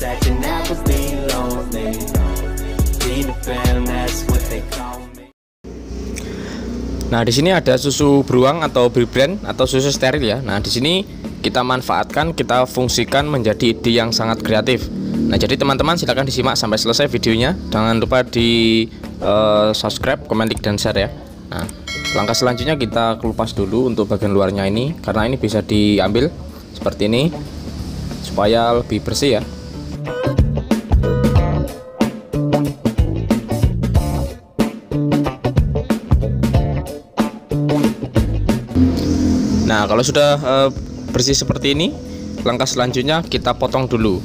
Snatching apples, be lonely. Be the fam, that's what they call me. Nah, di sini ada susu beruang atau Brie Brand atau susu steril ya. Nah, di sini kita manfaatkan, kita fungsikan menjadi ide yang sangat kreatif. Nah, jadi teman-teman silahkan disimak sampai selesai videonya. Jangan lupa di subscribe, komen, like, dan share ya. Nah, langkah selanjutnya kita kelupas dulu untuk bagian luarnya ini, karena ini bisa diambil seperti ini supaya lebih bersih ya. Nah, kalau sudah bersih seperti ini, langkah selanjutnya kita potong dulu.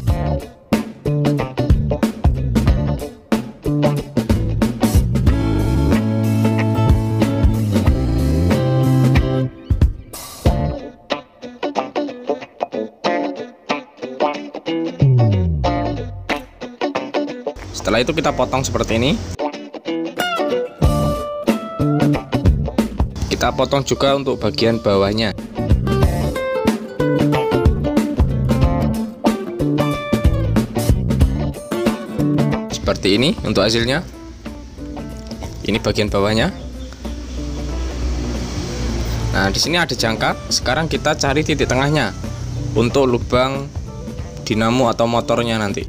Setelah itu kita potong seperti ini. Kita potong juga untuk bagian bawahnya. Seperti ini untuk hasilnya. Ini bagian bawahnya. Nah, di sini ada jangkar. Sekarang kita cari titik tengahnya untuk lubang dinamo atau motornya nanti.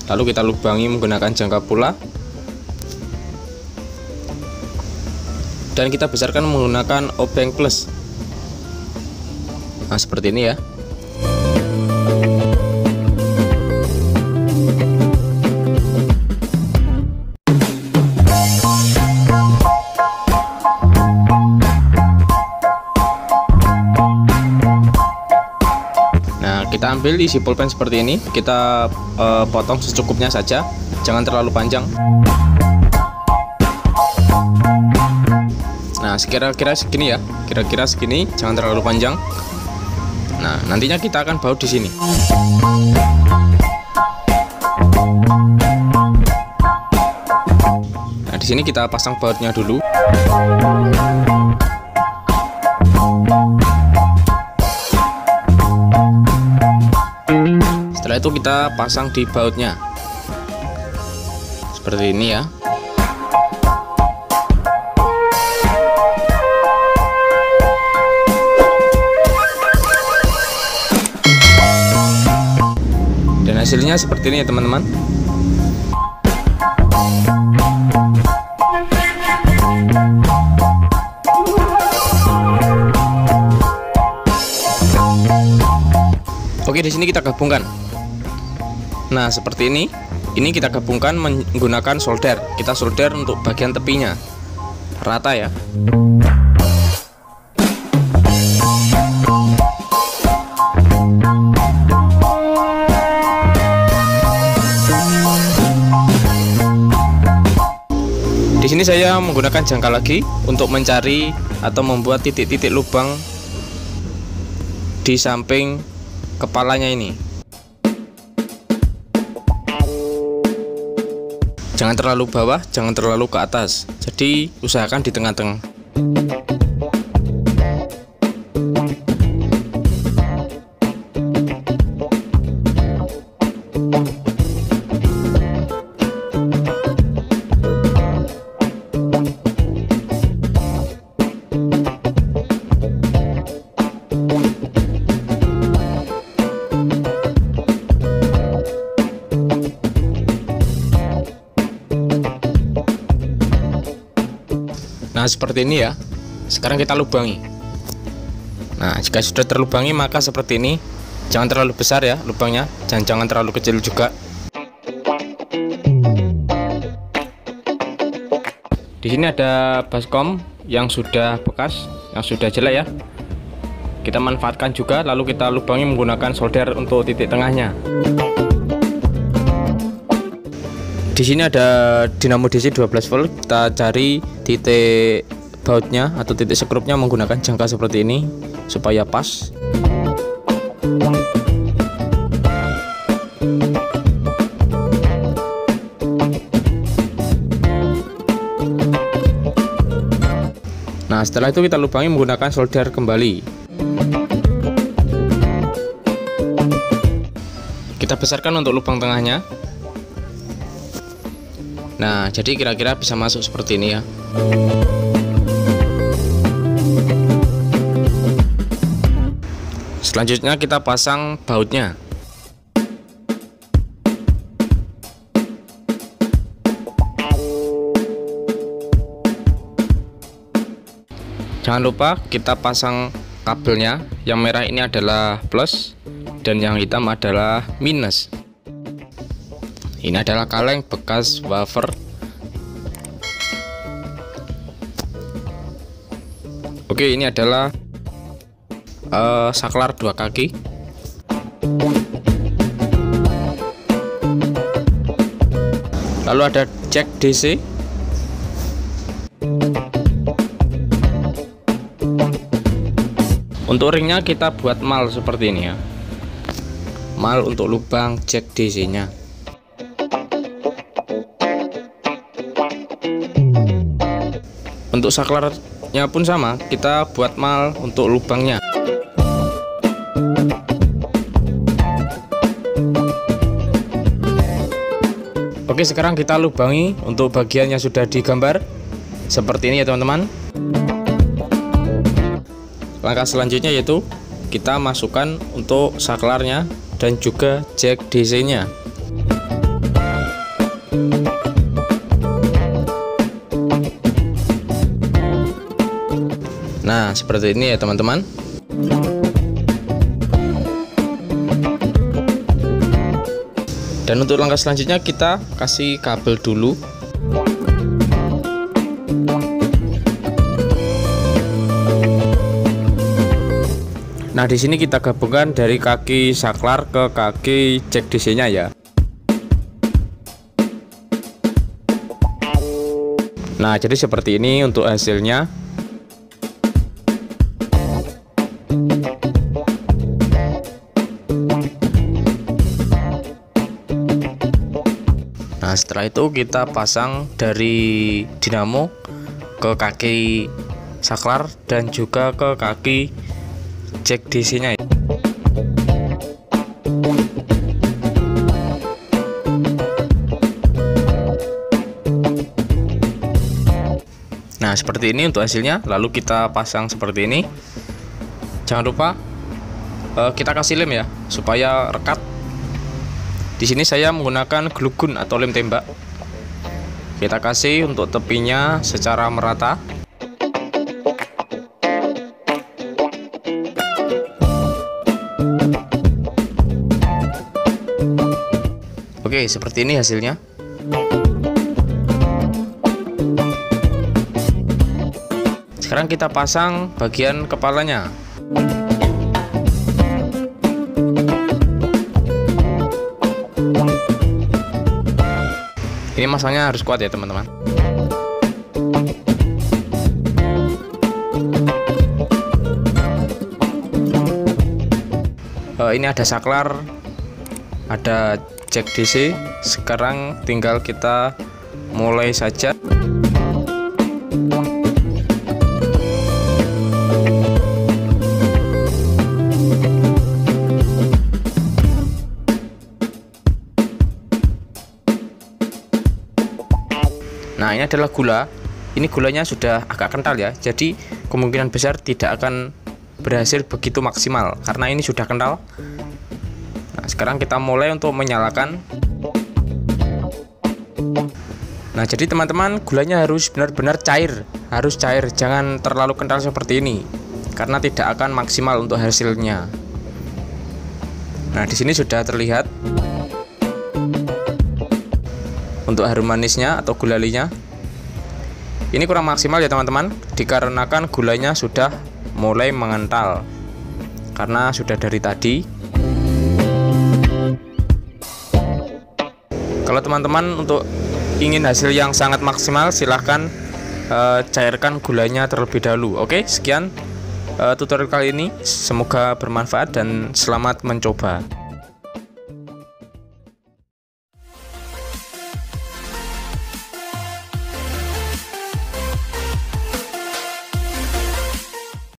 Lalu kita lubangi menggunakan jangkar pula, dan kita besarkan menggunakan obeng plus. Nah, seperti ini ya. Kita ambil isi pulpen seperti ini, kita potong secukupnya saja, jangan terlalu panjang. Nah, kira-kira segini ya, kira-kira segini, jangan terlalu panjang. Nah, nantinya kita akan baut di sini. Nah, di sini kita pasang bautnya dulu. Setelah itu kita pasang di bautnya seperti ini ya. Dan hasilnya seperti ini ya teman-teman. Oke, di sini kita gabungkan. Nah, seperti ini. Ini kita gabungkan menggunakan solder. Kita solder untuk bagian tepinya rata ya. Di sini saya menggunakan jangkar lagi untuk mencari atau membuat titik-titik lubang di samping kepalanya ini. Jangan terlalu bawah, jangan terlalu ke atas. Jadi usahakan di tengah-tengah. Nah, seperti ini ya. Sekarang kita lubangi. Nah, jika sudah terlubangi maka seperti ini. Jangan terlalu besar ya lubangnya, dan jangan terlalu kecil juga. Di sini ada baskom yang sudah bekas, yang sudah jelek ya. Kita manfaatkan juga, lalu kita lubangi menggunakan solder untuk titik tengahnya. Di sini ada dinamo DC 12 volt. Kita cari titik bautnya atau titik sekrupnya menggunakan jangkar seperti ini supaya pas. Nah, setelah itu kita lubangi menggunakan solder kembali. kita besarkan untuk lubang tengahnya. Nah, jadi kira-kira bisa masuk seperti ini ya. Selanjutnya kita pasang bautnya. Jangan lupa kita pasang kabelnya. Yang merah ini adalah plus dan yang hitam adalah minus. Ini adalah kaleng bekas wafer. Oke, ini adalah saklar 2 kaki. Lalu ada jack DC. Untuk ringnya kita buat mal seperti ini ya. Mal untuk lubang jack DC nya. Untuk saklarnya pun sama, kita buat mal untuk lubangnya. Oke, sekarang kita lubangi untuk bagian yang sudah digambar seperti ini ya teman-teman. Langkah selanjutnya yaitu kita masukkan untuk saklarnya dan juga jack DC nya. Nah, seperti ini ya teman-teman. Dan untuk langkah selanjutnya kita kasih kabel dulu. Nah, di sini kita gabungkan dari kaki saklar ke kaki jack DC-nya ya. Nah, jadi seperti ini untuk hasilnya. Nah, setelah itu kita pasang dari dinamo ke kaki saklar dan juga ke kaki jack DC-nya. Nah, seperti ini untuk hasilnya. Lalu kita pasang seperti ini. Jangan lupa kita kasih lem ya supaya rekat. Di sini saya menggunakan glue gun atau lem tembak. Kita kasih untuk tepinya secara merata. Oke, seperti ini hasilnya. Sekarang kita pasang bagian kepalanya. Ini masangnya harus kuat ya teman-teman. Ini ada saklar, ada jack DC. Sekarang tinggal kita mulai saja. Nah, ini adalah gula. Ini gulanya sudah agak kental ya. Jadi kemungkinan besar tidak akan berhasil begitu maksimal karena ini sudah kental. Nah, sekarang kita mulai untuk menyalakan. Nah, jadi teman-teman, gulanya harus benar-benar cair, harus cair, jangan terlalu kental seperti ini, karena tidak akan maksimal untuk hasilnya. Nah, di sini sudah terlihat untuk harum manisnya atau gulalinya. Ini kurang maksimal ya teman-teman, dikarenakan gulanya sudah mulai mengental karena sudah dari tadi. Kalau teman-teman untuk ingin hasil yang sangat maksimal, silahkan cairkan gulanya terlebih dahulu. Oke, sekian tutorial kali ini, semoga bermanfaat dan selamat mencoba.